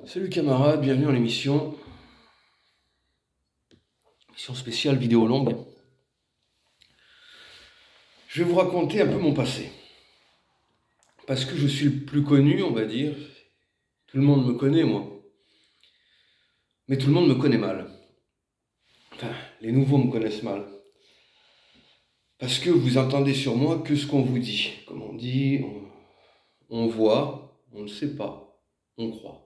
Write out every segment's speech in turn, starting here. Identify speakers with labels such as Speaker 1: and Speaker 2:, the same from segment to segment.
Speaker 1: Salut camarades, bienvenue dans l'émission spéciale vidéo longue. Je vais vous raconter un peu mon passé. Parce que je suis le plus connu, on va dire. Tout le monde me connaît, moi. Mais tout le monde me connaît mal. Enfin, les nouveaux me connaissent mal. Parce que vous entendez sur moi que ce qu'on vous dit. Comme on dit, on voit, on ne sait pas, on croit.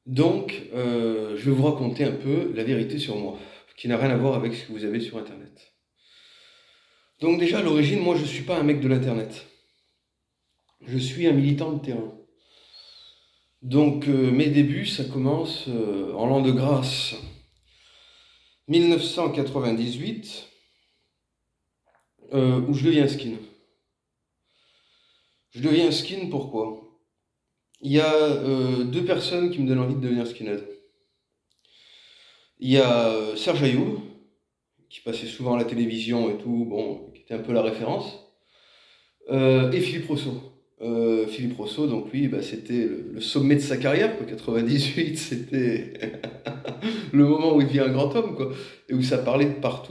Speaker 1: Donc, je vais vous raconter un peu la vérité sur moi, qui n'a rien à voir avec ce que vous avez sur Internet. Donc déjà, à l'origine, moi, je ne suis pas un mec de l'Internet. Je suis un militant de terrain. Donc, mes débuts, ça commence en l'an de grâce 1998, où je deviens skin. Je deviens skin, pourquoi? Il y a deux personnes qui me donnent envie de devenir skinhead. Il y a Serge Ayoub, qui passait souvent à la télévision et tout, bon, qui était un peu la référence, et Philippe Rousseau. Philippe Rousseau, donc lui, c'était le sommet de sa carrière, quoi. 98, c'était le moment où il devient un grand homme, quoi, et où ça parlait ça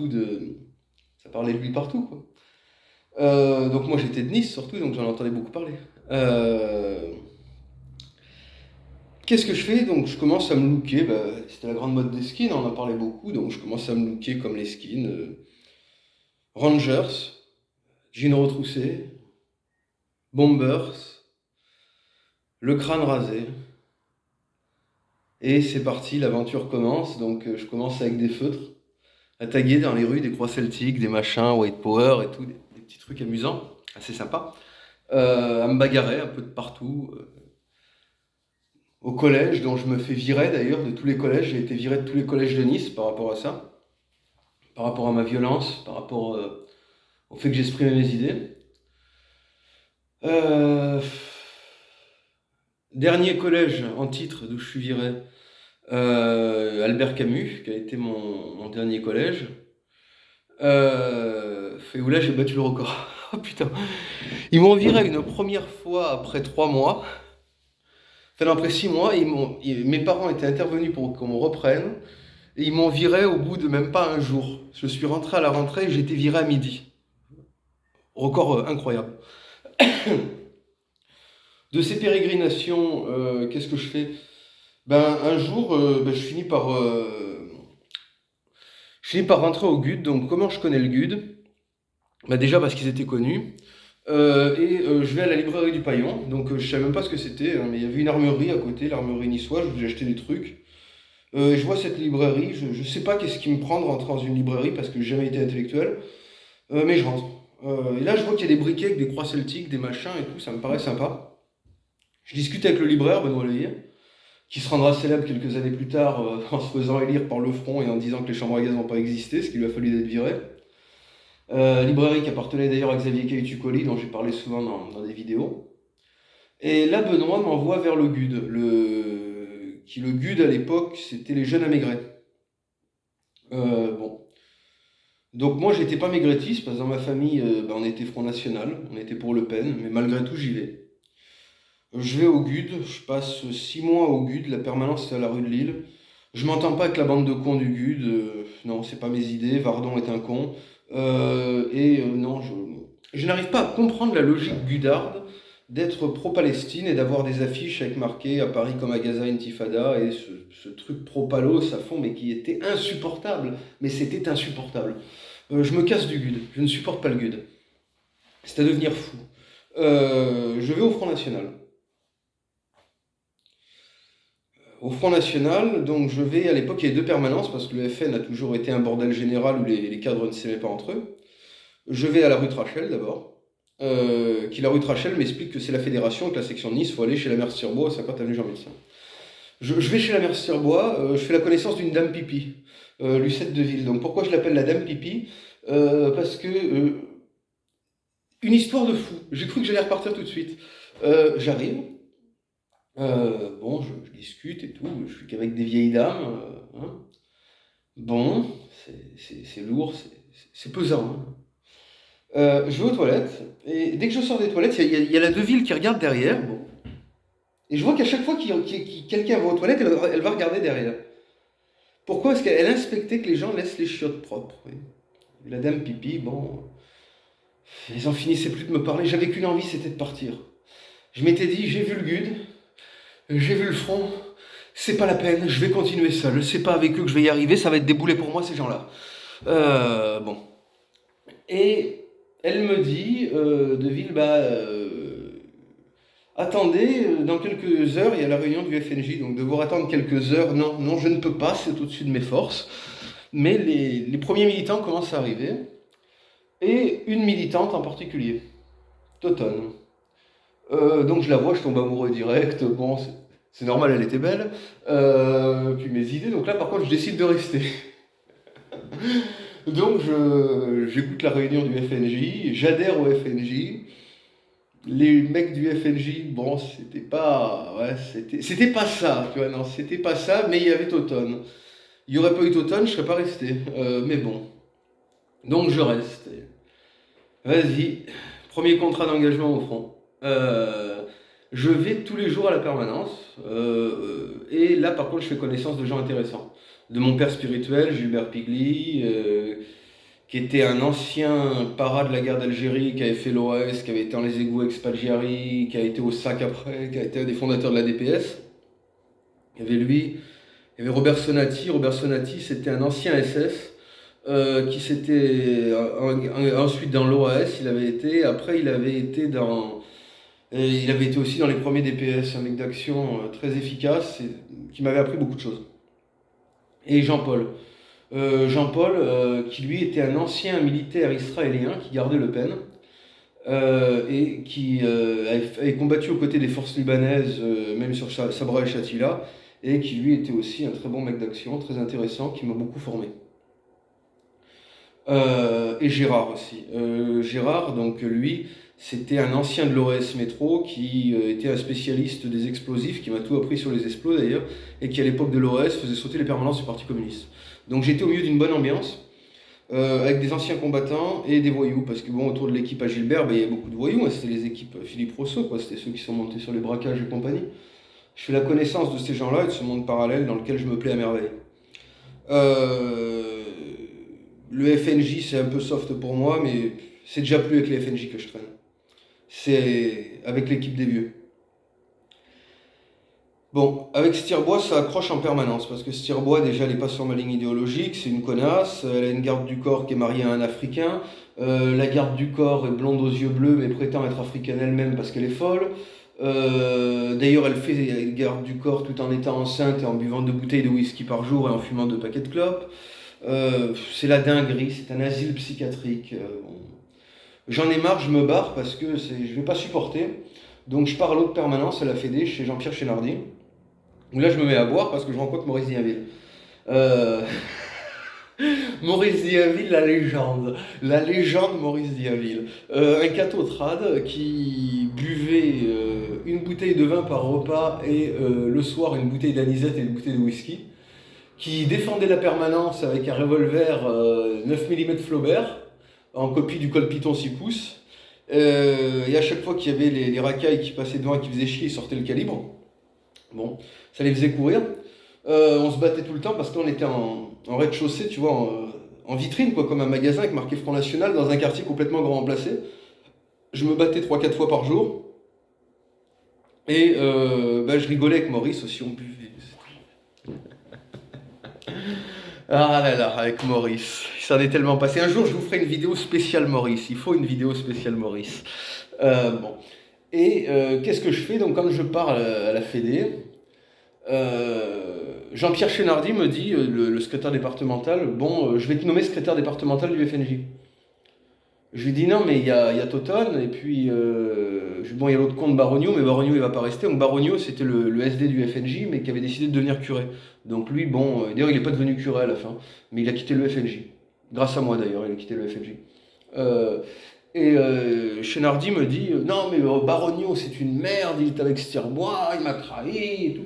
Speaker 1: parlait de lui partout, quoi. Donc moi j'étais de Nice surtout, donc j'en entendais beaucoup parler. Qu'est-ce que je fais? Donc je commence à me looker, c'était la grande mode des skins, on en parlait beaucoup, donc je commence à me looker comme les skins. Rangers, jeans retroussés, bombers, le crâne rasé. Et c'est parti, l'aventure commence. Donc je commence avec des feutres, à taguer dans les rues des croix celtiques, des machins, white power et tout, des petits trucs amusants, assez sympas. À me bagarrer un peu de partout. Au collège, dont je me fais virer d'ailleurs de tous les collèges. J'ai été viré de tous les collèges de Nice par rapport à ça, par rapport à ma violence, par rapport au fait que j'exprimais mes idées. Euh, Dernier collège en titre d'où je suis viré, Albert Camus, qui a été mon dernier collège. Et où là j'ai battu le record. Oh putain. Ils m'ont viré une première fois après 3 mois. Enfin non, après 6 mois, mes parents étaient intervenus pour qu'on me reprenne. Et ils m'ont viré au bout de même pas un jour. Je suis rentré à la rentrée et j'ai été viré à midi. Record incroyable. De ces pérégrinations, qu'est-ce que je fais? Un jour, je finis par rentrer au GUD. Donc comment je connais le GUD? Déjà parce qu'ils étaient connus. Je vais à la librairie du Paillon, donc je savais même pas ce que c'était, hein, mais il y avait une armurerie à côté, l'armurerie niçoise, où j'ai acheté des trucs. Je vois cette librairie, je sais pas qu'est-ce qui me prend de rentrer dans une librairie parce que j'ai jamais été intellectuel, mais je rentre. Et là je vois qu'il y a des briquets avec des croix celtiques, des machins et tout, ça me paraît sympa. Je discute avec le libraire, Benoît Lehier, qui se rendra célèbre quelques années plus tard en se faisant élire par le front et en disant que les chambres à gaz n'ont pas existé, ce qui lui a fallu d'être viré. Librairie qui appartenait d'ailleurs à Xavier Caïtucoli, dont j'ai parlé souvent dans des vidéos. Et là, Benoît m'envoie vers le GUD. Le GUD à l'époque, c'était les jeunes amaigrés. Bon. Donc moi, j'étais pas maigretiste, parce que dans ma famille, on était Front National, on était pour Le Pen, mais malgré tout, j'y vais. Je vais au GUD, je passe 6 mois au GUD, la permanence c'est à la rue de Lille. Je m'entends pas avec la bande de cons du GUD, non, c'est pas mes idées, Vardon est un con. Non, je n'arrive pas à comprendre la logique gudarde d'être pro-Palestine et d'avoir des affiches avec marqué à Paris comme à Gaza Intifada et ce truc pro-palos à fond, mais qui était insupportable. Mais c'était insupportable. Je me casse du GUD, je ne supporte pas le GUD. C'est à devenir fou. Je vais au Front National. Au Front National, donc je vais, à l'époque il y avait 2 permanences parce que le FN a toujours été un bordel général où les cadres ne s'aimaient pas entre eux. Je vais à la rue Trachel d'abord, la rue Trachel m'explique que c'est la fédération et que la section de Nice, il faut aller chez la mère Stirbois à 50 avenue Jean Médecin. Je vais chez la mère Stirbois, je fais la connaissance d'une dame pipi, Lucette de Ville. Donc pourquoi je l'appelle la dame pipi? Parce que une histoire de fou. J'ai cru que j'allais repartir tout de suite. J'arrive. Je discute et tout, je suis qu'avec des vieilles dames. Hein. Bon, c'est lourd, c'est pesant. Hein. Je vais aux toilettes, et dès que je sors des toilettes, il y a la Deville qui regarde derrière. Bon. Et je vois qu'à chaque fois quelqu'un va aux toilettes, elle va regarder derrière. Pourquoi? Parce qu'elle inspectait que les gens laissent les chiottes propres. Et la dame pipi, bon, ils en finissaient plus de me parler. J'avais qu'une envie, c'était de partir. Je m'étais dit, j'ai vu le GUD, j'ai vu le front, c'est pas la peine, je vais continuer seul. C'est pas avec eux que je vais y arriver, ça va être déboulé pour moi, ces gens-là. Bon. Et elle me dit, Deville, attendez, dans quelques heures, il y a la réunion du FNJ, donc devoir attendre quelques heures, non, non, je ne peux pas, c'est au-dessus de mes forces. Mais les premiers militants commencent à arriver, et une militante en particulier, Toton. Donc je la vois, je tombe amoureux direct, bon, c'est normal, elle était belle. Puis mes idées, donc là par contre je décide de rester. Donc j'écoute la réunion du FNJ, j'adhère au FNJ. Les mecs du FNJ, bon, c'était pas, ouais, c'était pas ça, tu vois, non, c'était pas ça, mais il y avait Toton. Il n'y aurait pas eu Toton, je serais pas resté. Mais bon, donc je reste. Vas-y, premier contrat d'engagement au front. Je vais tous les jours à la permanence. Et là, par contre, je fais connaissance de gens intéressants. De mon père spirituel, Gilbert Pigli, qui était un ancien para de la guerre d'Algérie, qui avait fait l'OAS, qui avait été dans les égouts ex-Palgiari, qui a été au SAC après, qui a été un des fondateurs de la DPS. Il y avait lui, il y avait Robert Sonati. Robert Sonati, c'était un ancien SS qui s'était ensuite dans l'OAS, il avait été. Après, il avait été aussi dans les premiers DPS, un mec d'action très efficace et qui m'avait appris beaucoup de choses. Et Jean-Paul. Jean-Paul, qui lui était un ancien militaire israélien qui gardait Le Pen et qui avait combattu aux côtés des forces libanaises, même sur Sabra et Shatila, et qui lui était aussi un très bon mec d'action, très intéressant, qui m'a beaucoup formé. Et Gérard aussi. Gérard, donc lui, c'était un ancien de l'OS Métro qui était un spécialiste des explosifs, qui m'a tout appris sur les explos d'ailleurs, et qui à l'époque de l'OS faisait sauter les permanences du Parti communiste. Donc j'étais au milieu d'une bonne ambiance, avec des anciens combattants et des voyous, parce que bon, autour de l'équipe à Gilbert, il y avait beaucoup de voyous, hein, c'était les équipes Philippe Rousseau, quoi, c'était ceux qui sont montés sur les braquages et compagnie. Je fais la connaissance de ces gens-là et de ce monde parallèle dans lequel je me plais à merveille. Euh, le FNJ, c'est un peu soft pour moi, mais c'est déjà plus avec les FNJ que je traîne. C'est avec l'équipe des vieux. Bon, avec Stirbois, ça accroche en permanence, parce que Stirbois, déjà, elle n'est pas sur ma ligne idéologique, c'est une connasse, elle a une garde du corps qui est mariée à un Africain, la garde du corps est blonde aux yeux bleus, mais prétend être africaine elle-même parce qu'elle est folle. D'ailleurs, elle fait garde du corps tout en étant enceinte et en buvant 2 bouteilles de whisky par jour et en fumant 2 paquets de clopes. C'est la dinguerie, c'est un asile psychiatrique. Bon. J'en ai marre, je me barre parce que je ne vais pas supporter. Donc je pars à l'autre permanence à la Fédé chez Jean-Pierre Chénardi, où là je me mets à boire parce que je rencontre Maurice Diaville. Euh, Maurice Diaville, la légende Maurice Diaville. Un cathotrade qui buvait une bouteille de vin par repas et le soir une bouteille d'anisette et une bouteille de whisky, qui défendait la permanence avec un revolver 9 mm Flaubert, en copie du Colt Python 6 pouces. Et à chaque fois qu'il y avait les racailles qui passaient devant et qui faisaient chier, ils sortaient le calibre. Bon, ça les faisait courir. On se battait tout le temps parce qu'on était en rez-de-chaussée, tu vois, en vitrine, quoi, comme un magasin avec marqué Front National dans un quartier complètement grand remplacé. Je me battais 3-4 fois par jour. Et je rigolais avec Maurice aussi, on buvait. Ah là là, avec Maurice. Il s'en est tellement passé. Un jour, je vous ferai une vidéo spéciale Maurice. Il faut une vidéo spéciale Maurice. Bon. Et qu'est-ce que je fais? Donc, quand je pars à la Fédé, Jean-Pierre Chénardi me dit, le secrétaire départemental, bon, je vais te nommer secrétaire départemental du FNJ. Je lui dis non, mais il y a Toton, et puis bon, il y a l'autre compte Barogno, mais Barogno il va pas rester. Donc Barogno c'était le SD du FNJ, mais qui avait décidé de devenir curé. Donc lui, bon, d'ailleurs il n'est pas devenu curé à la fin, mais il a quitté le FNJ. Grâce à moi d'ailleurs, il a quitté le FNJ. Chénardi me dit non, mais Barogno c'est une merde, il est avec Stirbois, il m'a trahi et tout.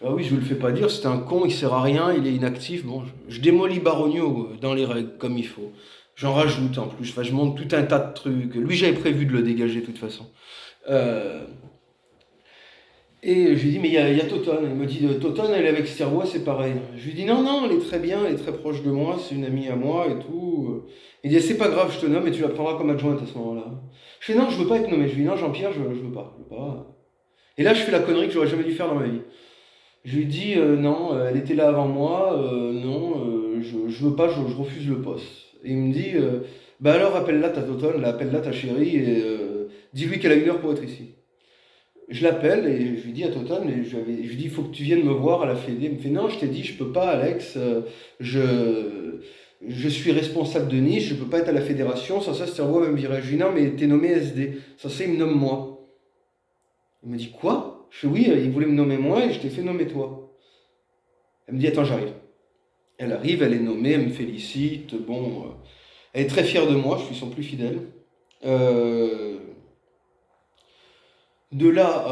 Speaker 1: Ah oui, je vous le fais pas dire, c'est un con, il sert à rien, il est inactif. Bon, je démolis Barogno dans les règles, comme il faut. J'en rajoute en plus, enfin, je monte tout un tas de trucs. Lui, j'avais prévu de le dégager de toute façon. Euh, Et je lui dis, mais il y a Totone. Il me dit, Totone, elle est avec Stirbois, c'est pareil. Je lui dis, non, non, elle est très bien, elle est très proche de moi, c'est une amie à moi et tout. Il dit, c'est pas grave, je te nomme et tu la prendras comme adjointe à ce moment-là. Je fais, non, je veux pas être nommé. Je lui dis, non, Jean-Pierre, je veux pas, je veux pas. Et là, je fais la connerie que j'aurais jamais dû faire dans ma vie. Je lui dis, non, elle était là avant moi, non, je veux pas, je refuse le poste. Et il me dit, bah alors appelle-la ta Totone, là, appelle-la ta chérie et dis-lui qu'elle a 1 heure pour être ici. Je l'appelle et je lui dis à Total, mais je lui dis, il faut que tu viennes me voir à la Fédé. Il me fait, non, je t'ai dit, je peux pas, Alex, je suis responsable de Nice, je peux pas être à la fédération, sans ça, Stirbois va me virer. Je lui dis, non, mais t'es nommé SD, sans ça, il me nomme moi. Il me dit, quoi? Je fais, oui, il voulait me nommer moi et je t'ai fait nommer toi. Elle me dit, attends, j'arrive. Elle arrive, elle est nommée, elle me félicite, bon, elle est très fière de moi, je suis son plus fidèle. Euh, De là,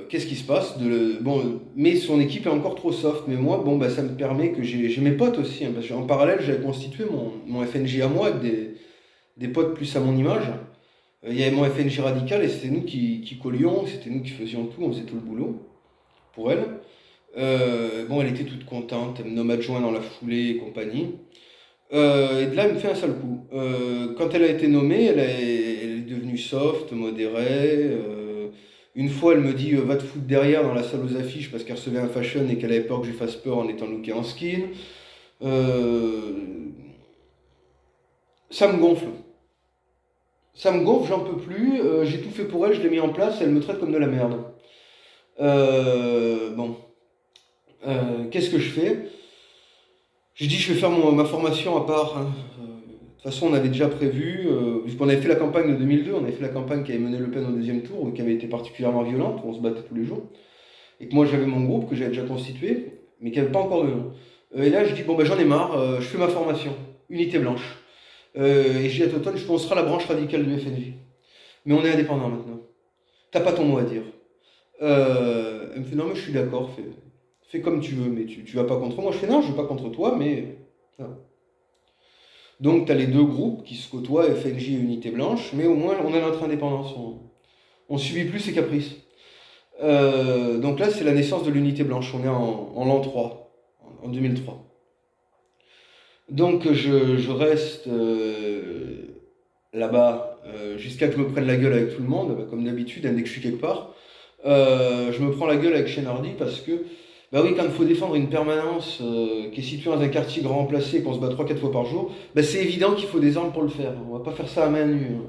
Speaker 1: qu'est-ce qui se passe? Bon, mais son équipe est encore trop soft. Mais moi, bon, bah, ça me permet que j'ai mes potes aussi, hein, parce qu'en parallèle, j'avais constitué mon FNJ à moi avec des potes plus à mon image. Il y avait mon FNJ radical et c'était nous qui collions, c'était nous qui faisions tout, on faisait tout le boulot pour elle. Bon, elle était toute contente, elle me nomme adjoint dans la foulée et compagnie. Et de là, elle me fait un sale coup. Quand elle a été nommée, elle est devenue soft, modérée. Une fois, elle me dit va te foutre derrière dans la salle aux affiches parce qu'elle recevait un fashion et qu'elle avait peur que je lui fasse peur en étant looké en skin. Euh, Ça me gonfle. Ça me gonfle, j'en peux plus. J'ai tout fait pour elle, je l'ai mis en place, elle me traite comme de la merde. Bon, qu'est-ce que je fais? Je dis je vais faire ma formation à part, hein. De toute façon, on avait déjà prévu, puisqu'on avait fait la campagne de 2002, on avait fait la campagne qui avait mené Le Pen au 2e tour, qui avait été particulièrement violente, où on se battait tous les jours. Et que moi, j'avais mon groupe que j'avais déjà constitué, mais qui n'avait pas encore de nom. Et là, je dis, bon, ben j'en ai marre, je fais ma formation, unité blanche. Et je dis à Toton, on sera la branche radicale du FNJ. Mais on est indépendant maintenant. T'as pas ton mot à dire. Elle me fait, non, mais je suis d'accord, fais comme tu veux, mais tu vas pas contre moi. Je fais, non, je vais pas contre toi, mais. Voilà. Donc, tu as les deux groupes qui se côtoient, FNJ et Unité Blanche, mais au moins, on a notre indépendance. On subit plus ses caprices. Donc là, c'est la naissance de l'Unité Blanche. On est en l'an 3, en 2003. Donc, je reste là-bas jusqu'à que je me prenne la gueule avec tout le monde, bah, comme d'habitude, dès que je suis quelque part. Je me prends la gueule avec Chénardi parce que, bah oui, quand il faut défendre une permanence qui est située dans un quartier grand emplacé et qu'on se bat 3-4 fois par jour, bah c'est évident qu'il faut des armes pour le faire. On va pas faire ça à main nue, hein.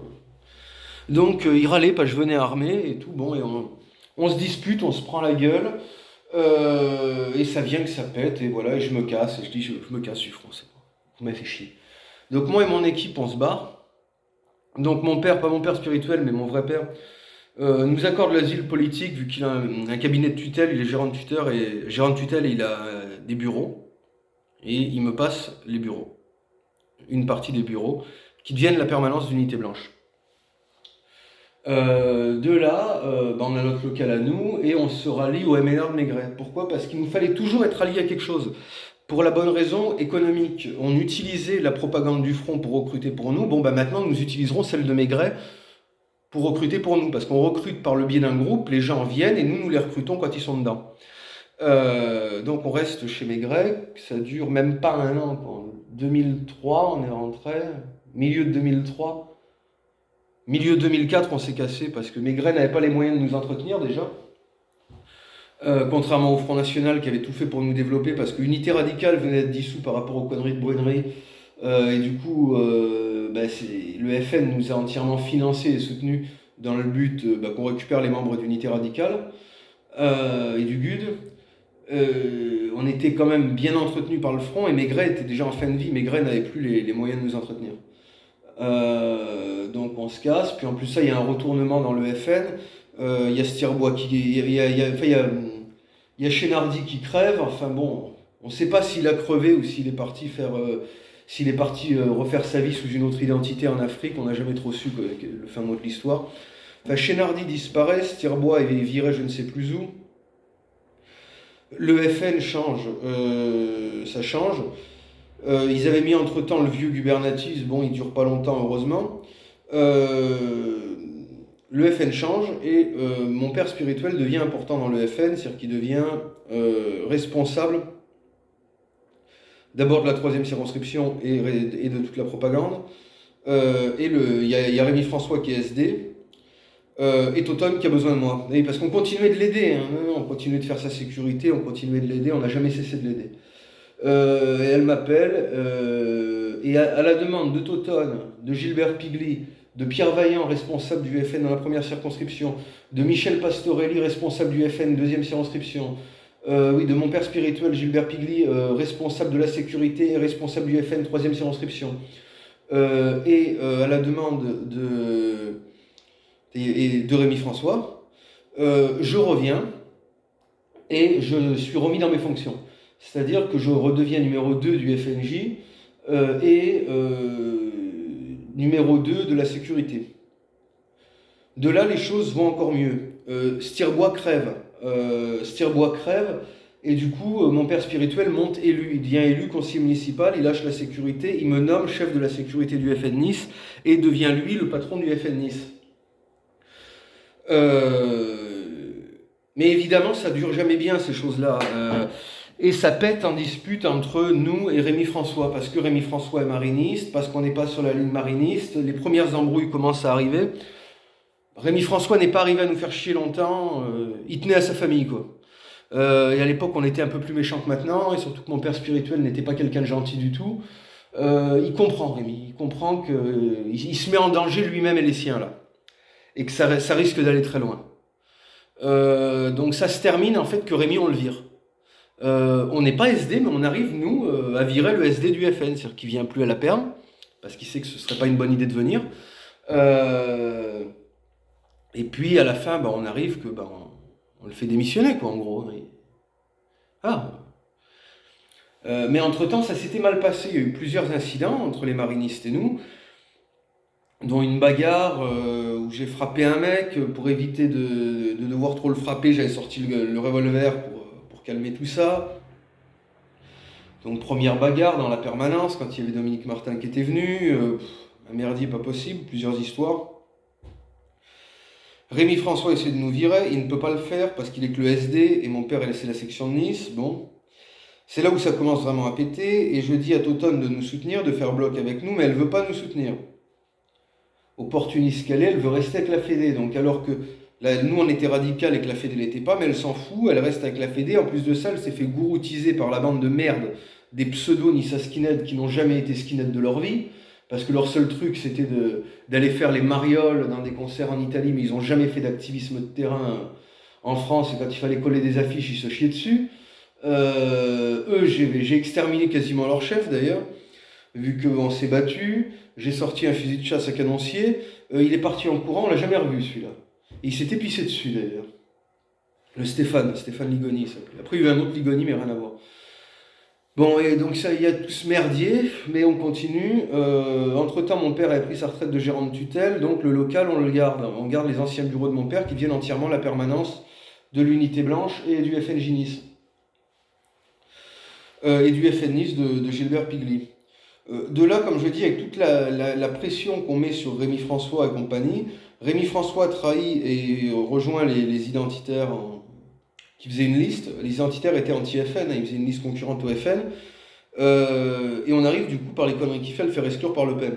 Speaker 1: Donc il râlait parce que je venais armé et tout, bon, et on se dispute, on se prend la gueule, et ça vient que ça pète, et voilà, et je me casse, et je dis, je me casse, je suis français. Vous m'avez fait chier. Donc moi et mon équipe, on se barre. Donc mon père, pas mon père spirituel, mais mon vrai père, nous accorde l'asile politique vu qu'il a un cabinet de tutelle, il est gérant de tutelle et il a des bureaux. Et il me passe les bureaux, une partie des bureaux, qui deviennent la permanence d'Unité Blanche. De là, bah, on a notre local à nous et on se rallie au MNR de Maigret. Pourquoi? Parce qu'il nous fallait toujours être alliés à quelque chose. Pour la bonne raison économique. On utilisait la propagande du front pour recruter pour nous. Bon, bah maintenant, nous utiliserons celle de Maigret pour recruter pour nous. Parce qu'on recrute par le biais d'un groupe, les gens viennent et nous les recrutons quand ils sont dedans. Donc on reste chez Maigret, ça dure même pas un an. En 2003, on est rentré, milieu de 2003. Milieu 2004, on s'est cassé parce que Maigret n'avait pas les moyens de nous entretenir déjà. Contrairement au Front National qui avait tout fait pour nous développer parce que l'unité radicale venait d'être dissous par rapport aux conneries de Brunnery. Et du coup, bah, le FN nous a entièrement financé et soutenu dans le but bah, qu'on récupère les membres d'unité radicale et du GUD. On était quand même bien entretenu par le front et Maigret était déjà en fin de vie. Maigret n'avait plus les moyens de nous entretenir. Donc on se casse. Puis en plus ça, il y a un retournement dans le FN. Il y a Stirbois il y a Chénardi qui crève. Enfin bon, on ne sait pas s'il a crevé ou s'il est parti refaire sa vie sous une autre identité en Afrique. On n'a jamais trop su le fin mot de l'histoire. Enfin, Chénardi disparaît, Stirbois est viré je ne sais plus où. Le FN change, ça change. Ils avaient mis entre-temps le vieux gubernatisme, bon, il dure pas longtemps, heureusement. le FN change et mon père spirituel devient important dans le FN, c'est-à-dire qu'il devient responsable d'abord de la 3e circonscription et de toute la propagande. Il y a Rémi François qui est SD, et Toton qui a besoin de moi. Et parce qu'on continuait de l'aider, hein. Non, on continuait de faire sa sécurité, on continuait de l'aider, on n'a jamais cessé de l'aider. Et elle m'appelle, et à la demande de Toton, de Gilbert Pigli, de Pierre Vaillant, responsable du FN dans la 1re circonscription, de Michel Pastorelli, responsable du FN 2e circonscription, oui, de mon père spirituel Gilbert Pigli, responsable de la sécurité et responsable du FN 3e circonscription, à la demande de Rémi François, je reviens et je suis remis dans mes fonctions. C'est-à-dire que je redeviens numéro 2 du FNJ et numéro 2 de la sécurité. De là, les choses vont encore mieux. Stirbois crève. Et du coup, mon père spirituel monte élu. Il devient élu conseiller municipal, il lâche la sécurité, il me nomme chef de la sécurité du FN Nice et devient lui le patron du FN Nice. Mais évidemment, ça dure jamais bien, ces choses-là. Et ça pète en dispute entre nous et Rémi François, parce que Rémi François est mariniste, parce qu'on n'est pas sur la ligne mariniste, les premières embrouilles commencent à arriver. Rémi François n'est pas arrivé à nous faire chier longtemps, il tenait à sa famille, quoi. Et à l'époque, on était un peu plus méchants que maintenant, et surtout que mon père spirituel n'était pas quelqu'un de gentil du tout. Il comprend, Rémi, il comprend qu'il se met en danger lui-même et les siens, là. Et que ça risque d'aller très loin. Donc ça se termine, en fait, que Rémi, on le vire. On n'est pas SD, mais on arrive, nous, à virer le SD du FN, c'est-à-dire qu'il ne vient plus à la perme, parce qu'il sait que ce ne serait pas une bonne idée de venir. Et puis, à la fin, on arrive que on le fait démissionner, quoi, en gros. Mais entre-temps, ça s'était mal passé. Il y a eu plusieurs incidents entre les marinistes et nous, dont une bagarre où j'ai frappé un mec. Pour éviter de devoir trop le frapper, j'avais sorti le revolver pour calmer tout ça. Donc première bagarre dans la permanence, quand il y avait Dominique Martin qui était venu, un merdier pas possible, plusieurs histoires. Rémi François essaie de nous virer, il ne peut pas le faire parce qu'il est que le SD et mon père a laissé la section de Nice. Bon, c'est là où ça commence vraiment à péter et je dis à Toton de nous soutenir, de faire bloc avec nous, mais elle veut pas nous soutenir. Opportuniste qu'elle est, elle veut rester avec la Fédé. Donc alors que là, nous on était radical et que la Fédé l'était pas, mais elle s'en fout, elle reste avec la Fédé. En plus de ça, elle s'est fait gouroutiser par la bande de merde des pseudo-Nissa skinheads qui n'ont jamais été skinheads de leur vie. Parce que leur seul truc, c'était d'aller faire les marioles dans des concerts en Italie, mais ils n'ont jamais fait d'activisme de terrain en France, et quand il fallait coller des affiches, ils se chiaient dessus. Eux, j'ai exterminé quasiment leur chef, d'ailleurs, vu qu'on s'est battu. J'ai sorti un fusil de chasse à canoncier. Il est parti en courant, on l'a jamais revu, celui-là. Et il s'était pissé dessus, d'ailleurs. Le Stéphane Ligoni, ça s'appelait. Après, il y a eu un autre Ligoni, mais rien à voir. Bon, et donc ça, il y a tout ce merdier, mais on continue. Entre-temps, mon père a pris sa retraite de gérant de tutelle, donc le local, on le garde. On garde les anciens bureaux de mon père qui deviennent entièrement la permanence de l'unité blanche et du FNJ Nice. Et du FN Nice de Gilbert Pigli. De là, comme je dis, avec toute la pression qu'on met sur Rémi François et compagnie, Rémi François trahit et rejoint les identitaires qui faisaient une liste. Les identitaires étaient anti-FN, ils faisaient une liste concurrente au FN. Et on arrive du coup, par les conneries qu'il fait, à le faire exclure par Le Pen.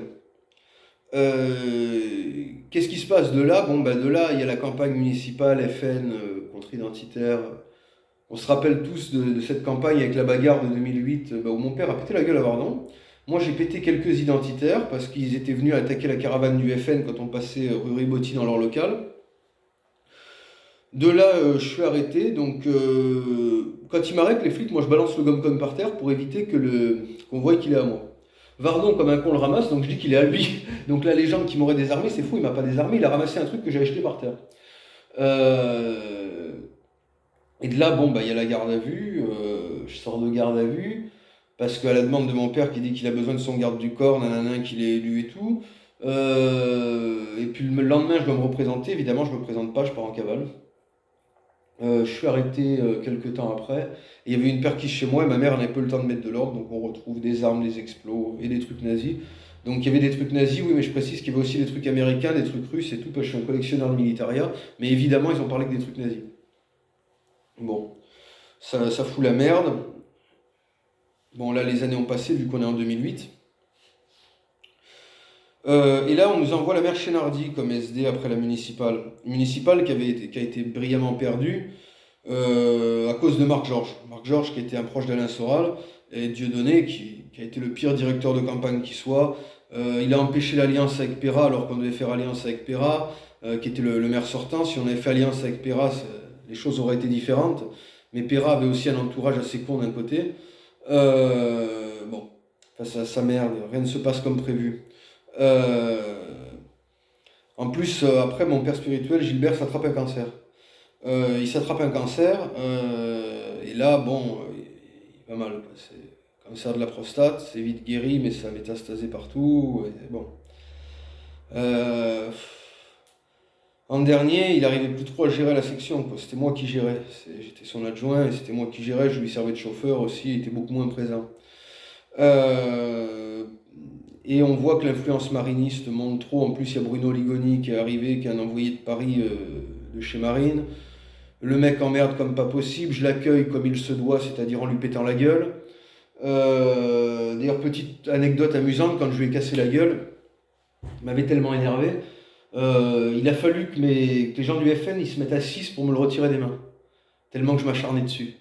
Speaker 1: Qu'est-ce qui se passe de là? De là, il y a la campagne municipale FN contre identitaires. On se rappelle tous de cette campagne avec la bagarre de 2008 où mon père a pété la gueule à Vardon. Moi, j'ai pété quelques identitaires parce qu'ils étaient venus attaquer la caravane du FN quand on passait rue Ribotti dans leur local. De là, je suis arrêté. Donc, quand ils m'arrêtent, les flics, moi, je balance le gomme-con par terre pour éviter qu'on voie qu'il est à moi. Vardon, comme un con, le ramasse, donc je dis qu'il est à lui. Donc la légende qui m'aurait désarmé, c'est fou, il m'a pas désarmé, il a ramassé un truc que j'avais jeté par terre. Et de là, il y a la garde à vue, je sors de garde à vue, parce qu'à la demande de mon père qui dit qu'il a besoin de son garde du corps, nanana, qu'il est élu et tout. Et puis le lendemain, je dois me représenter, évidemment, je me présente pas, je pars en cavale. Je suis arrêté quelques temps après. Et il y avait une perquise chez moi et ma mère n'avait pas eu le temps de mettre de l'ordre, donc on retrouve des armes, des explos et des trucs nazis. Donc il y avait des trucs nazis, oui, mais je précise qu'il y avait aussi des trucs américains, des trucs russes et tout, parce que je suis un collectionneur de militaria, mais évidemment ils ont parlé que des trucs nazis. Bon, ça fout la merde. Bon, là les années ont passé, vu qu'on est en 2008. Et là, on nous envoie la mère Chénardi comme SD après la municipale. Municipale qui a été brillamment perdue à cause de Marc Georges. Marc Georges qui était un proche d'Alain Soral et Dieudonné qui a été le pire directeur de campagne qui soit. Il a empêché l'alliance avec Perra alors qu'on devait faire alliance avec Perra, qui était le maire sortant. Si on avait fait alliance avec Perra, les choses auraient été différentes. Mais Perra avait aussi un entourage assez con d'un côté. Bon, face à sa merde, rien ne se passe comme prévu. Euh, En plus, après, mon père spirituel, Gilbert, s'attrape un cancer. Il s'attrape un cancer, et là, bon, il va mal, quoi. C'est cancer de la prostate, c'est vite guéri, mais ça a métastasé partout. Et bon. Euh, En dernier, il arrivait plus trop à gérer la section, quoi. C'était moi qui gérais. J'étais son adjoint et c'était moi qui gérais. Je lui servais de chauffeur aussi, il était beaucoup moins présent. Euh, et on voit que l'influence mariniste monte trop. En plus, il y a Bruno Ligoni qui est arrivé, qui est un envoyé de Paris de chez Marine. Le mec emmerde comme pas possible. Je l'accueille comme il se doit, c'est-à-dire en lui pétant la gueule. D'ailleurs, petite anecdote amusante, quand je lui ai cassé la gueule, il m'avait tellement énervé. Il a fallu que les gens du FN ils se mettent à 6 pour me le retirer des mains, tellement que je m'acharnais dessus.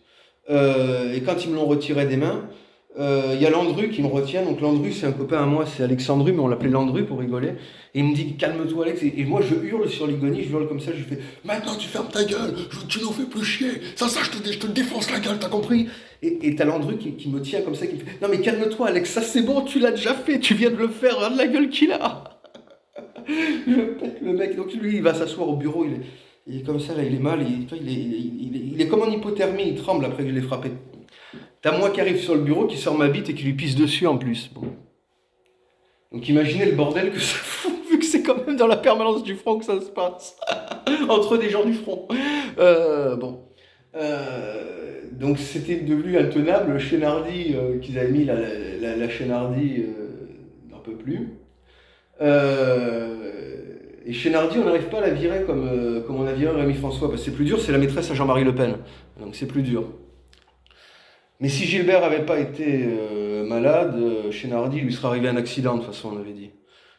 Speaker 1: Et quand ils me l'ont retiré des mains, il y a Landru qui me retient. Donc Landru, c'est un copain à moi, c'est Alexandru, mais on l'appelait Landru pour rigoler. Et il me dit calme-toi, Alex. Et moi, je hurle sur Ligoni, je hurle comme ça, je lui fais maintenant tu fermes ta gueule, tu nous fais plus chier. Ça, je te défonce la gueule, t'as compris? Et t'as Landru qui me tient comme ça, qui me fait non, mais calme-toi, Alex, ça c'est bon, tu l'as déjà fait, tu viens de le faire, regarde la gueule qu'il a. Je pète le mec, donc lui il va s'asseoir au bureau, il est comme ça, là il est mal, il est comme en hypothermie, il tremble après que je l'ai frappé. T'as moi qui arrive sur le bureau, qui sort ma bite et qui lui pisse dessus en plus. Bon. Donc imaginez le bordel que ça fout, vu que c'est quand même dans la permanence du front que ça se passe, entre des gens du front. Bon. Donc c'était devenu intenable, le Chénardi qu'ils avaient mis, la Chénardi n'en peut plus. Et Chénardi, on n'arrive pas à la virer comme on a viré Rémi François, parce que c'est plus dur, c'est la maîtresse à Jean-Marie Le Pen. Donc c'est plus dur. Mais si Gilbert n'avait pas été malade, Chénardi, lui serait arrivé un accident, de toute façon, on avait dit.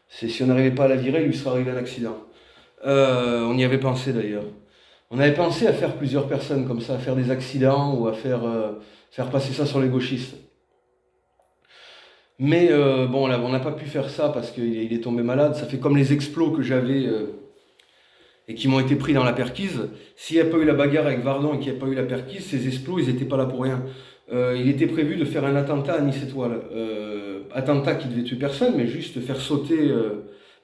Speaker 1: Si on n'arrivait pas à la virer, il lui serait arrivé un accident. On y avait pensé d'ailleurs. On avait pensé à faire plusieurs personnes comme ça, à faire des accidents ou à faire passer ça sur les gauchistes. Mais bon, là, on n'a pas pu faire ça parce qu'il est tombé malade. Ça fait comme les explos que j'avais et qui m'ont été pris dans la perquise. S'il n'y a pas eu la bagarre avec Vardon et qu'il n'y a pas eu la perquise, ces explos, ils n'étaient pas là pour rien. Il était prévu de faire un attentat à Nice Étoile. Attentat qui devait tuer personne, mais juste faire sauter,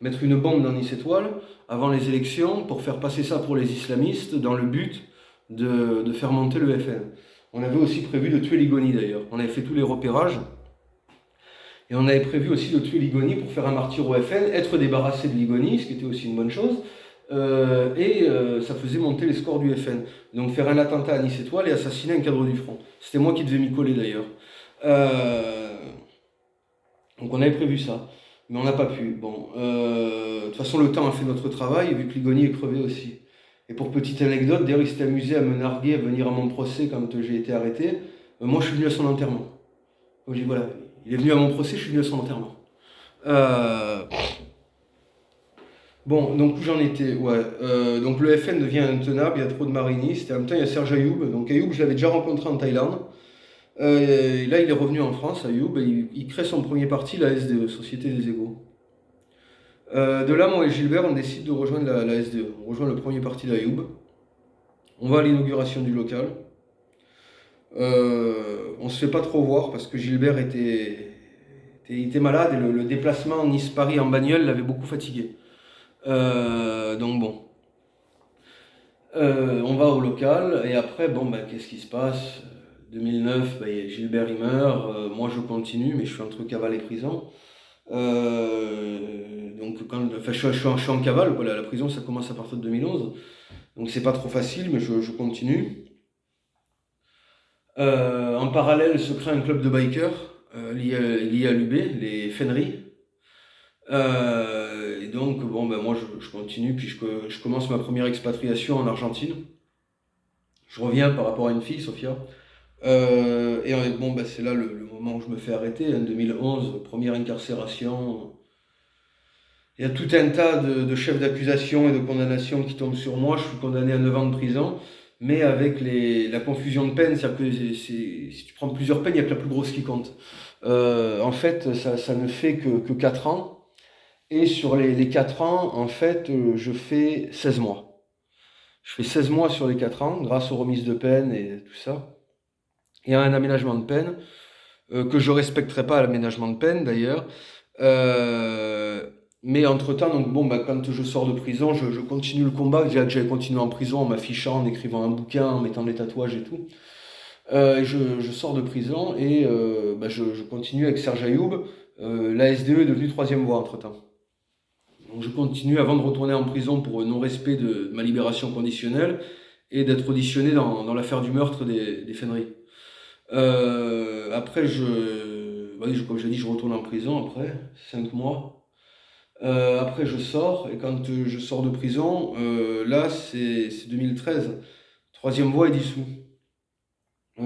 Speaker 1: mettre une bombe dans Nice Étoile avant les élections pour faire passer ça pour les islamistes dans le but de faire monter le FN. On avait aussi prévu de tuer Ligoni d'ailleurs. On avait fait tous les repérages. Et on avait prévu aussi de tuer Ligoni pour faire un martyr au FN, être débarrassé de Ligoni, ce qui était aussi une bonne chose. Ça faisait monter les scores du FN. Donc faire un attentat à Nice Étoile et assassiner un cadre du front. C'était moi qui devais m'y coller d'ailleurs. Donc on avait prévu ça. Mais on n'a pas pu. Bon, de toute façon, le temps a fait notre travail, vu que Ligoni est crevé aussi. Et pour petite anecdote, d'ailleurs, il s'était amusé à me narguer, à venir à mon procès quand j'ai été arrêté. Moi, je suis venu à son enterrement. Donc j'ai dit, voilà, il est venu à mon procès, je suis venu à son enterrement. Bon, donc où j'en étais, ouais. Donc le FN devient intenable, il y a trop de marinistes, et en même temps il y a Serge Ayoub. Donc Ayoub, je l'avais déjà rencontré en Thaïlande. Et là, il est revenu en France, Ayoub, et il crée son premier parti, la SDE, Société des Égaux. De là, moi et Gilbert, on décide de rejoindre la SDE. On rejoint le premier parti d'Ayoub. On va à l'inauguration du local. On se fait pas trop voir parce que Gilbert était malade et le déplacement Nice-Paris en bagnole l'avait beaucoup fatigué. Donc bon. On va au local et après, bon, bah, qu'est-ce qui se passe? 2009, bah, Gilbert il meurt, moi je continue, mais je suis entre cavale et prison. Donc enfin, je suis en cavale, quoi. La prison ça commence à partir de 2011, donc c'est pas trop facile, mais je continue. En parallèle se crée un club de bikers lié à l'UB, les Fenneries. Et donc, bon, ben moi, je continue, puis je commence ma première expatriation en Argentine. Je reviens par rapport à une fille, Sofia. Bon, ben, c'est là le moment où je me fais arrêter, en 2011, première incarcération. Il y a tout un tas de chefs d'accusation et de condamnation qui tombent sur moi. Je suis condamné à 9 ans de prison, mais avec la confusion de peine, c'est-à-dire que si tu prends plusieurs peines, il n'y a que la plus grosse qui compte. En fait, ça ne fait que 4 ans. Et sur les 4 ans, en fait, je fais 16 mois. Je fais 16 mois sur les 4 ans, grâce aux remises de peine et tout ça. Et à un aménagement de peine, que je respecterai pas à l'aménagement de peine d'ailleurs. Euh, mais entre-temps, donc bon, bah, quand je sors de prison, je continue le combat. Déjà que j'avais continué en prison en m'affichant, en écrivant un bouquin, en mettant des tatouages et tout. Je sors de prison et bah, je continue avec Serge Ayoub. La SDE est devenue troisième voie entre-temps. Donc je continue avant de retourner en prison pour non-respect de ma libération conditionnelle et d'être auditionné dans l'affaire du meurtre des Fennery. Après, comme je l'ai dit, je retourne en prison après 5 mois. Après, je sors, et quand je sors de prison, là, c'est 2013. Troisième voie est dissous.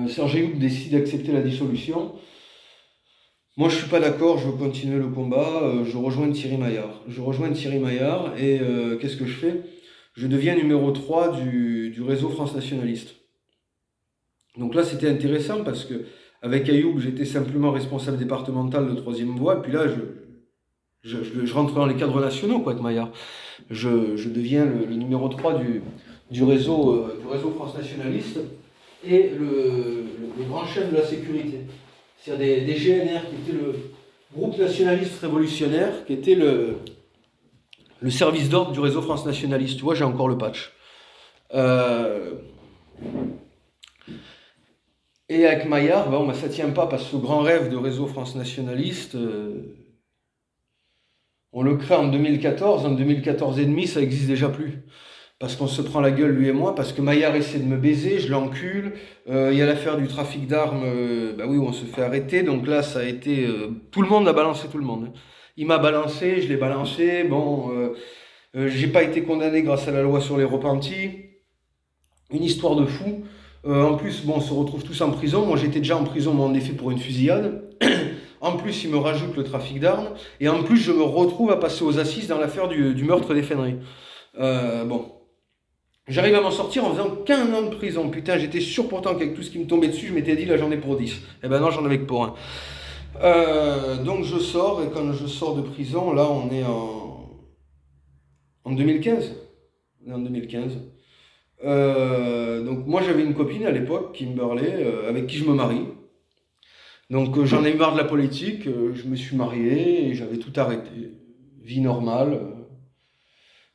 Speaker 1: Serge Ayoub décide d'accepter la dissolution. Moi, je suis pas d'accord, je veux continuer le combat. Je rejoins Thierry Maillard. Et qu'est-ce que je fais? Je deviens numéro 3 du réseau France Nationaliste. Donc là, c'était intéressant parce que avec Ayoub, j'étais simplement responsable départemental de troisième voie. Et puis là, je rentre dans les cadres nationaux, quoi, avec Maillard. Je deviens le numéro 3 du réseau France Nationaliste et le grand chef de la sécurité. C'est-à-dire des GNR, qui était le groupe nationaliste révolutionnaire, qui était le service d'ordre du réseau France Nationaliste. Tu vois, j'ai encore le patch. Euh, et avec Maillard, bon, bah, ça tient pas parce que ce grand rêve de réseau France Nationaliste, on le crée en 2014. En 2014 et demi, ça existe déjà plus. Parce qu'on se prend la gueule, lui et moi, parce que Maillard essaie de me baiser, je l'encule. Il y a l'affaire du trafic d'armes, bah oui, où on se fait arrêter. Donc là, ça a été. Tout le monde a balancé tout le monde, hein. Il m'a balancé, je l'ai balancé. Bon, j'ai pas été condamné grâce à la loi sur les repentis. Une histoire de fou. En plus, bon, on se retrouve tous en prison. Moi, j'étais déjà en prison, mais en effet, pour une fusillade. En plus, il me rajoute le trafic d'armes. Et en plus, je me retrouve à passer aux assises dans l'affaire du meurtre des Fennery. Bon. J'arrive à m'en sortir en faisant qu'un an de prison. Putain, j'étais sûr pourtant qu'avec tout ce qui me tombait dessus, je m'étais dit là j'en ai pour 10. Eh ben non, j'en avais que pour un. Donc je sors, et quand je sors de prison, là on est en 2015. On est en 2015. Donc moi j'avais une copine à l'époque, Kimberley, avec qui je me marie. Donc j'en ai eu marre de la politique, je me suis marié et j'avais tout arrêté. Vie normale.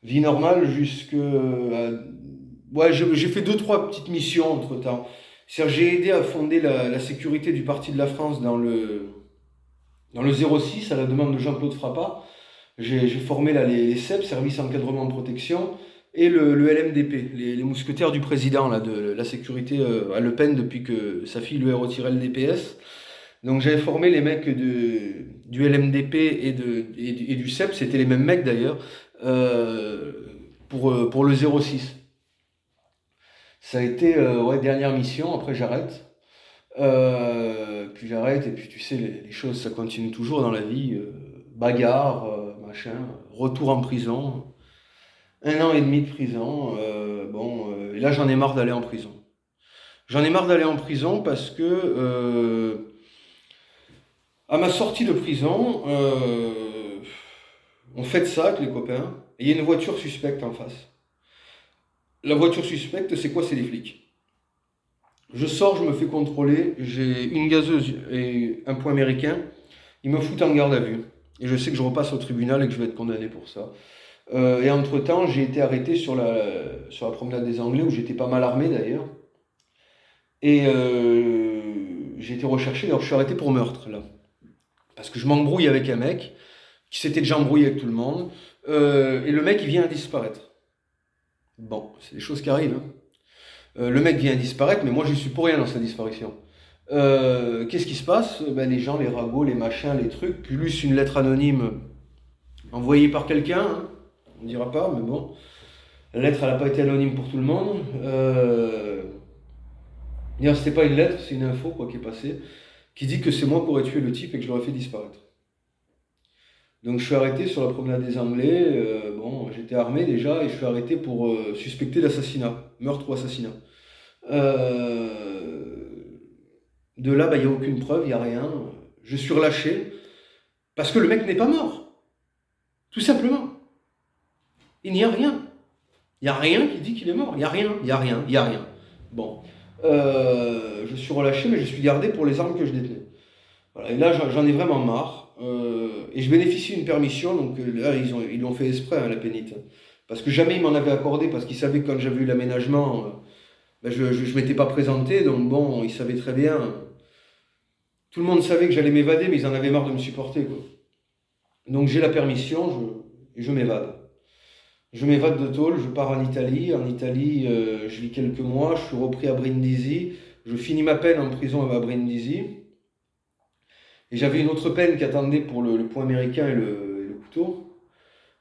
Speaker 1: Vie normale jusque... ouais, j'ai fait deux, trois petites missions entre-temps. C'est-à-dire, j'ai aidé à fonder la sécurité du Parti de la France dans le 06, à la demande de Jean-Claude Frappat. J'ai formé là, les CEP, Service Encadrement de Protection, et le LMDP, les mousquetaires du président là, de la sécurité à Le Pen depuis que sa fille lui a retiré le DPS. Donc j'avais formé les mecs du LMDP et du CEP, c'était les mêmes mecs d'ailleurs, euh, pour le 06. Ça a été ouais, dernière mission, après j'arrête. Puis j'arrête, et puis tu sais, les choses ça continue toujours dans la vie. Bagarre, machin, retour en prison, un an et demi de prison. Et là j'en ai marre d'aller en prison. J'en ai marre d'aller en prison parce que à ma sortie de prison, on fait ça avec les copains, et il y a une voiture suspecte en face. La voiture suspecte, c'est quoi? C'est des flics. Je sors, je me fais contrôler, j'ai une gazeuse et un point américain. Ils me foutent en garde à vue. Et je sais que je repasse au tribunal et que je vais être condamné pour ça. Et entre-temps, j'ai été arrêté sur la promenade des Anglais, où j'étais pas mal armé d'ailleurs. Et j'ai été recherché, alors je suis arrêté pour meurtre là. Parce que je m'embrouille avec un mec qui s'était déjà embrouillé avec tout le monde. Et le mec, il vient à disparaître. Bon, c'est des choses qui arrivent, hein. Le mec vient à disparaître, mais moi je suis pour rien dans sa disparition. Qu'est-ce qui se passe? Ben, les gens, les ragots, les machins, les trucs, plus une lettre anonyme envoyée par quelqu'un, hein, on ne dira pas, mais bon. La lettre, elle n'a pas été anonyme pour tout le monde. D'ailleurs, c'était pas une lettre, c'est une info quoi, qui est passée, qui dit que c'est moi qui aurais tué le type et que je l'aurais fait disparaître. Donc je suis arrêté sur la promenade des Anglais. Bon, j'étais armé déjà et je suis arrêté pour suspecté d'assassinat, meurtre ou assassinat. Euh, de là, il n'y a aucune preuve, il n'y a rien. Je suis relâché parce que le mec n'est pas mort, tout simplement. Il n'y a rien. Il n'y a rien qui dit qu'il est mort. Il n'y a rien, il n'y a rien, il n'y a rien. Bon. Je suis relâché, mais je suis gardé pour les armes que je détenais. Voilà. Et là, j'en ai vraiment marre. Et je bénéficie d'une permission, donc là, ils l'ont fait exprès, hein, la pénite. Parce que jamais ils m'en avaient accordé, parce qu'ils savaient que quand j'avais eu l'aménagement, je ne m'étais pas présenté, donc bon, ils savaient très bien. Tout le monde savait que j'allais m'évader, mais ils en avaient marre de me supporter, quoi. Donc j'ai la permission, je m'évade. Je m'évade de Tôle, je pars en Italie. En Italie, je vis quelques mois, je suis repris à Brindisi. Je finis ma peine en prison à Brindisi. Et j'avais une autre peine qui attendait pour le poing américain et le couteau.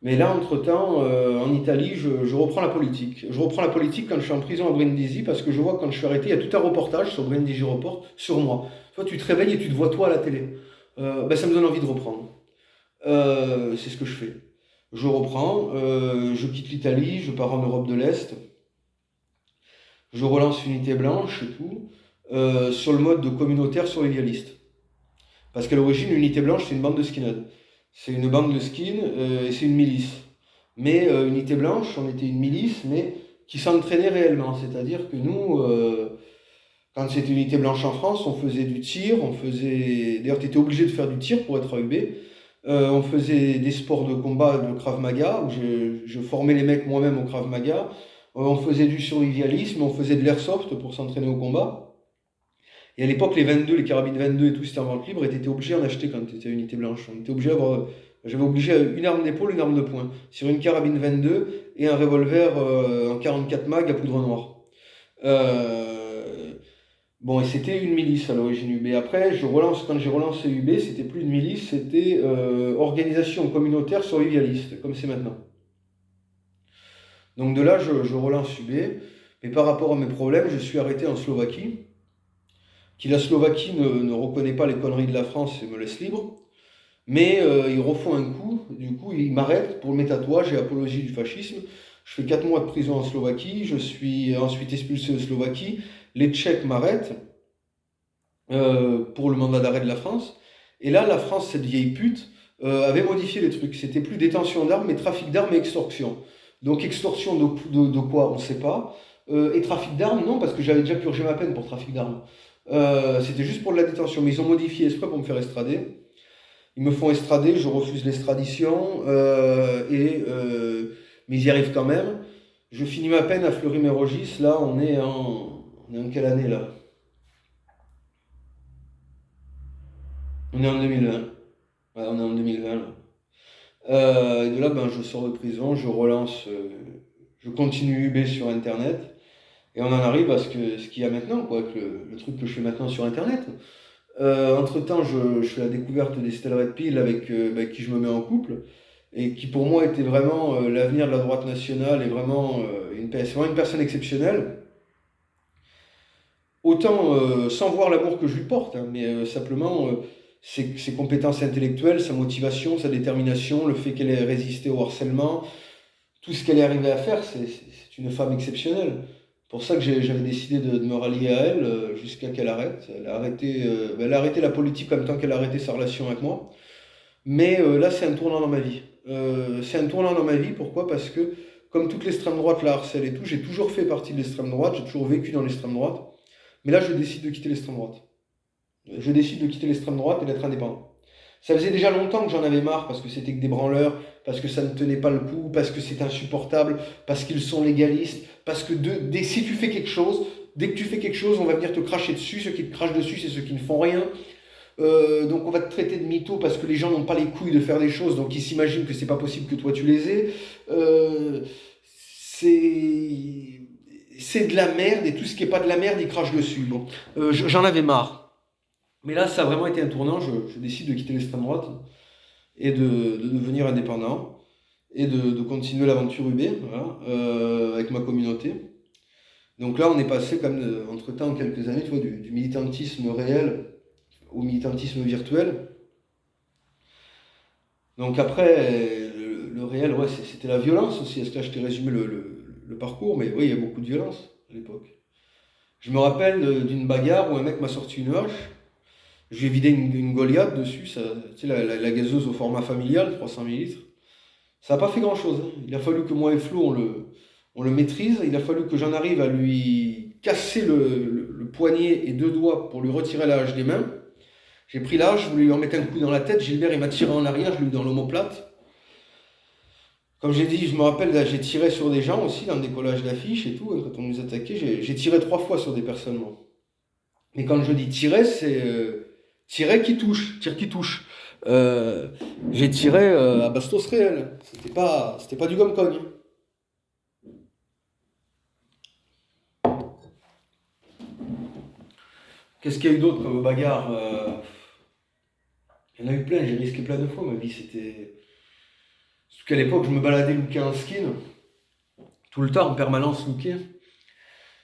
Speaker 1: Mais là, entre-temps, en Italie, je reprends la politique. Je reprends la politique quand je suis en prison à Brindisi parce que je vois que quand je suis arrêté, il y a tout un reportage sur Brindisi Report sur moi. Toi, tu te réveilles et tu te vois toi à la télé. Ça me donne envie de reprendre. C'est ce que je fais. Je reprends, je quitte l'Italie, je pars en Europe de l'Est, je relance Unité Blanche et tout, sur le mode de communautaire survivaliste. Parce qu'à l'origine, Unité Blanche, c'est une bande de skinheads. C'est une bande de skins et c'est une milice. Mais Unité Blanche, on était une milice, mais qui s'entraînait réellement. C'est-à-dire que nous, quand c'était Unité Blanche en France, on faisait du tir, on faisait... D'ailleurs, tu étais obligé de faire du tir pour être AUB. On faisait des sports de combat, de Krav Maga, où je formais les mecs moi-même au Krav Maga. On faisait du survivalisme, on faisait de l'airsoft pour s'entraîner au combat. Et à l'époque, les 22, les carabines 22 et tout, c'était en vente libre, et tu étais obligé d'en acheter quand tu étais à Unité Blanche. On était obligé d'avoir... J'avais obligé une arme d'épaule, une arme de poing. Sur une carabine 22 et un revolver en 44 mag à poudre noire. Bon, et c'était une milice à l'origine UB. Après, quand j'ai relancé UB, c'était plus une milice, c'était organisation communautaire survivaliste, comme c'est maintenant. Donc de là, je relance UB. Mais par rapport à mes problèmes, je suis arrêté en Slovaquie. La Slovaquie ne reconnaît pas les conneries de la France et me laisse libre. Mais ils refont un coup. Du coup, ils m'arrêtent pour mes tatouages et apologie du fascisme. Je fais 4 mois de prison en Slovaquie. Je suis ensuite expulsé de Slovaquie. Les Tchèques m'arrêtent pour le mandat d'arrêt de la France. Et là, la France, cette vieille pute, avait modifié les trucs. C'était plus détention d'armes, mais trafic d'armes et extorsion. Donc extorsion de quoi, on ne sait pas. Et trafic d'armes, non, parce que j'avais déjà purgé ma peine pour trafic d'armes. C'était juste pour de la détention. Mais ils ont modifié exprès pour me faire estrader. Ils me font estrader, je refuse l'extradition. Mais ils y arrivent quand même. Je finis ma peine à Fleury-Mérogis. Là, on est en quelle année, là? On est en 2020. Ouais, on est en 2020 là. Et de là, je sors de prison, je relance, je continue UB sur Internet, et on en arrive à ce qu'il y a maintenant, quoi, que le truc que je fais maintenant sur Internet. Entre-temps, je fais la découverte des Stella Red Pill avec qui je me mets en couple, et qui pour moi était vraiment l'avenir de la droite nationale, et vraiment c'est vraiment une personne exceptionnelle. Autant sans voir l'amour que je lui porte, hein, mais simplement ses compétences intellectuelles, sa motivation, sa détermination, le fait qu'elle ait résisté au harcèlement, tout ce qu'elle est arrivée à faire, c'est une femme exceptionnelle. Pour ça que j'avais décidé de me rallier à elle jusqu'à qu'elle arrête. Elle a arrêté la politique en même temps qu'elle a arrêté sa relation avec moi. Mais là, c'est un tournant dans ma vie. C'est un tournant dans ma vie, pourquoi? Parce que, comme toute l'extrême droite la harcèle et tout, j'ai toujours fait partie de l'extrême droite, j'ai toujours vécu dans l'extrême droite. Mais là, je décide de quitter l'extrême droite. Je décide de quitter l'extrême droite et d'être indépendant. Ça faisait déjà longtemps que j'en avais marre parce que c'était que des branleurs, parce que ça ne tenait pas le coup, parce que c'est insupportable, parce qu'ils sont légalistes, parce que si tu fais quelque chose, dès que tu fais quelque chose, on va venir te cracher dessus. Ceux qui te crachent dessus, c'est ceux qui ne font rien. Donc on va te traiter de mytho parce que les gens n'ont pas les couilles de faire des choses, donc ils s'imaginent que c'est pas possible que toi tu les aies. C'est de la merde, et tout ce qui est pas de la merde, ils crachent dessus. Bon, j'en avais marre. Mais là, ça a vraiment été un tournant, je décide de quitter l'extrême droite. et de devenir indépendant et de continuer l'aventure UB, voilà, avec ma communauté. Donc là, on est passé comme entre-temps, en quelques années, tu vois, du militantisme réel au militantisme virtuel. Donc après, le réel, ouais, c'était la violence aussi. Est-ce que là, je t'ai résumé le parcours? Mais oui, il y a beaucoup de violence à l'époque. Je me rappelle d'une bagarre où un mec m'a sorti une hache. Je lui ai vidé une Goliath dessus, ça, tu sais, la gazeuse au format familial, 300 millilitres. Ça n'a pas fait grand-chose, hein. Il a fallu que moi et Flo, on le maîtrise. Il a fallu que j'en arrive à lui casser le poignet et deux doigts pour lui retirer la hache des mains. J'ai pris la hache, je voulais lui remettre un coup dans la tête. Gilbert, il m'a tiré en arrière, je lui ai eu dans l'omoplate. Comme j'ai dit, je me rappelle, là, j'ai tiré sur des gens aussi, dans le décollage d'affiches et tout, quand on nous attaquait. J'ai tiré 3 fois sur des personnes, moi. Mais quand je dis tirer, c'est tirer qui touche, tir qui touche. Euh, j'ai tiré à bastos réel. C'était pas du gomme-cogne. Qu'est-ce qu'il y a eu d'autre comme bagarre? Il y en a eu plein, j'ai risqué plein de fois. Ma vie, c'était. Surtout qu'à l'époque, je me baladais looké en skin, tout le temps en permanence looké.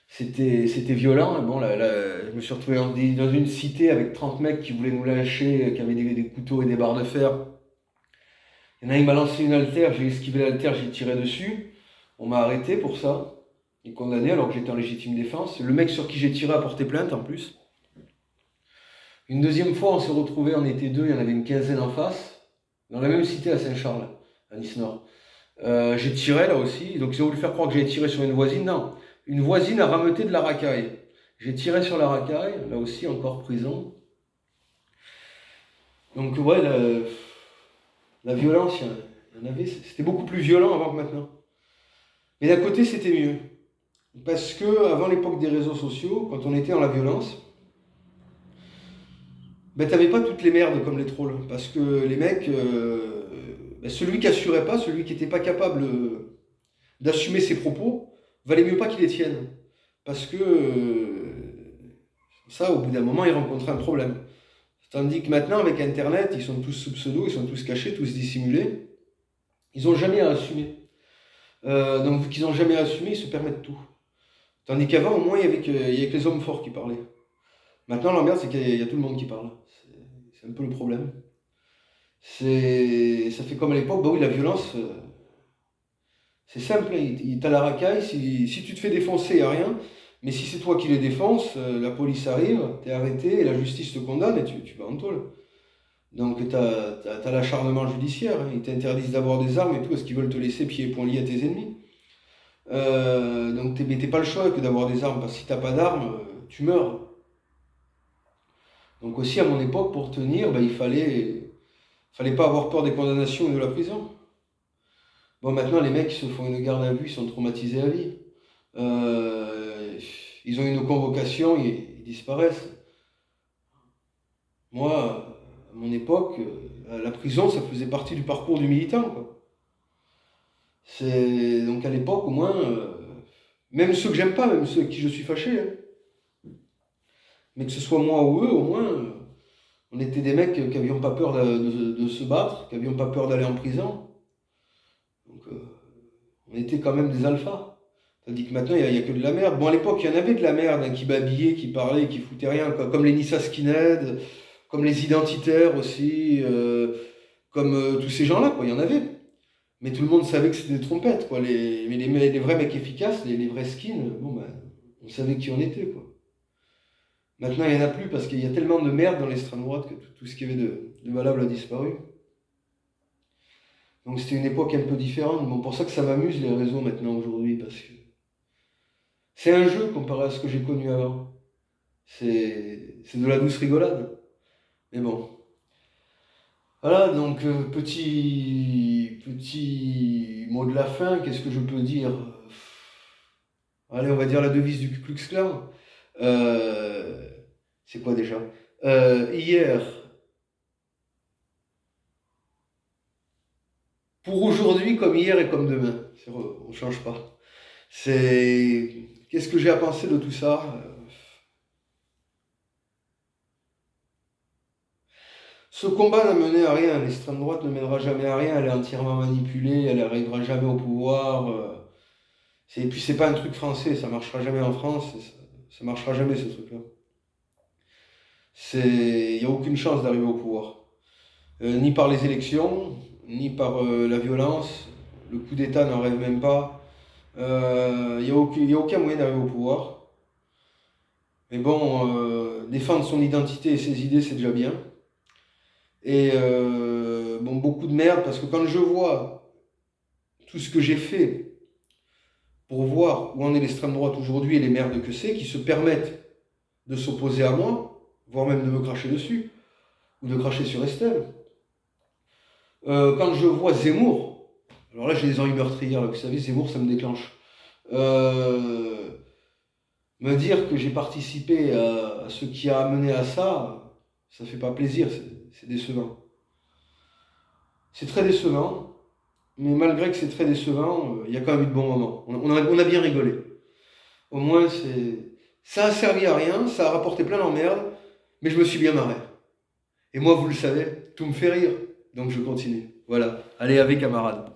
Speaker 1: C'était violent. Et bon, je me suis retrouvé dans une cité avec 30 mecs qui voulaient nous lyncher, qui avaient des couteaux et des barres de fer. Il y en a un, il m'a lancé une haltère, j'ai esquivé l'haltère, j'ai tiré dessus. On m'a arrêté pour ça, et condamné alors que j'étais en légitime défense. Le mec sur qui j'ai tiré a porté plainte en plus. Une deuxième fois, on s'est retrouvés, on était deux, il y en avait une quinzaine en face, dans la même cité à Saint-Charles, à Nice-Nord. J'ai tiré là aussi, donc ils ont voulu faire croire que j'ai tiré sur une voisine. Non, une voisine a rameuté de la racaille. J'ai tiré sur la racaille, là aussi encore prison. Donc ouais, la violence, il y en avait, c'était beaucoup plus violent avant que maintenant. Mais d'un côté, c'était mieux. Parce que avant l'époque des réseaux sociaux, quand on était dans la violence, ben t'avais pas toutes les merdes comme les trolls. Parce que les mecs, ben, celui qui assurait pas, celui qui n'était pas capable d'assumer ses propos, valait mieux pas qu'il les tienne. Parce que ça, au bout d'un moment, il rencontrait un problème. Tandis que maintenant, avec Internet, ils sont tous sous pseudo, ils sont tous cachés, tous dissimulés. Ils n'ont jamais à assumer. Donc, vu qu'ils n'ont jamais assumé, ils se permettent tout. Tandis qu'avant, au moins, il y avait que les hommes forts qui parlaient. Maintenant, l'emmerde, c'est qu'il y a tout le monde qui parle. C'est un peu le problème. Ça fait comme à l'époque, bah oui, la violence, c'est simple, hein. T'as la racaille, si tu te fais défoncer, il n'y a rien. Mais si c'est toi qui les défonces, la police arrive, t'es arrêté, et la justice te condamne et tu vas en tôle. Donc t'as l'acharnement judiciaire, hein. Ils t'interdisent d'avoir des armes et tout, parce qu'ils veulent te laisser pieds et poings liés à tes ennemis. Donc mais t'es pas le choix que d'avoir des armes, parce que si t'as pas d'armes, tu meurs. Donc aussi à mon époque, pour tenir, bah, fallait pas avoir peur des condamnations et de la prison. Bon, maintenant les mecs se font une garde à vue, ils sont traumatisés à vie. Euh, Ils ont une convocation, ils disparaissent. Moi, à mon époque, la prison, ça faisait partie du parcours du militant, quoi. Donc à l'époque, au moins, même ceux que j'aime pas, même ceux avec qui je suis fâché, hein, mais que ce soit moi ou eux, au moins, on était des mecs qui n'avions pas peur de se battre, qui n'avions pas peur d'aller en prison. Donc on était quand même des alphas. Tandis que maintenant, il y a que de la merde. Bon, à l'époque, il y en avait de la merde, hein, qui babillaient, qui parlaient, qui foutaient rien, quoi. Comme les Nissa Skinhead, comme les identitaires aussi, comme tous ces gens-là, quoi. Il y en avait. Mais tout le monde savait que c'était des trompettes, quoi. Mais les vrais mecs efficaces, les vrais skins, bon, ben, on savait qui on était, quoi. Maintenant, il n'y en a plus parce qu'il y a tellement de merde dans l'extrême droite que tout ce qu'il y avait de valable a disparu. Donc c'était une époque un peu différente. Bon, pour ça que ça m'amuse les réseaux maintenant aujourd'hui, parce que c'est un jeu comparé à ce que j'ai connu avant. C'est de la douce rigolade. Mais bon. Voilà, donc petit mot de la fin, qu'est-ce que je peux dire? Allez, on va dire la devise du Ku Klux Klan. Euh, c'est quoi déjà? Hier, pour aujourd'hui comme hier et comme demain. On ne change pas. Qu'est-ce que j'ai à penser de tout ça? Ce combat n'a mené à rien, l'extrême droite ne mènera jamais à rien, elle est entièrement manipulée, elle n'arrivera jamais au pouvoir. Et puis c'est pas un truc français, ça marchera jamais en France, ça marchera jamais ce truc-là. Il n'y a aucune chance d'arriver au pouvoir. Ni par les élections, ni par la violence, le coup d'État n'en rêve même pas. Il n'y a aucun moyen d'arriver au pouvoir. Mais bon, défendre son identité et ses idées, c'est déjà bien. Et bon, beaucoup de merde, parce que quand je vois tout ce que j'ai fait pour voir où en est l'extrême droite aujourd'hui et les merdes que c'est, qui se permettent de s'opposer à moi, voire même de me cracher dessus, ou de cracher sur Estelle. Quand je vois Zemmour, alors là j'ai des envies meurtrières, là, vous savez, Zemmour ça me déclenche. Me dire que j'ai participé à ce qui a amené à ça, ça fait pas plaisir, c'est décevant. C'est très décevant, mais malgré que c'est très décevant, il y a quand même eu de bons moments. On a bien rigolé. Au moins, ça a servi à rien, ça a rapporté plein d'emmerdes, mais je me suis bien marré. Et moi, vous le savez, tout me fait rire, donc je continue. Voilà, allez avec camarades.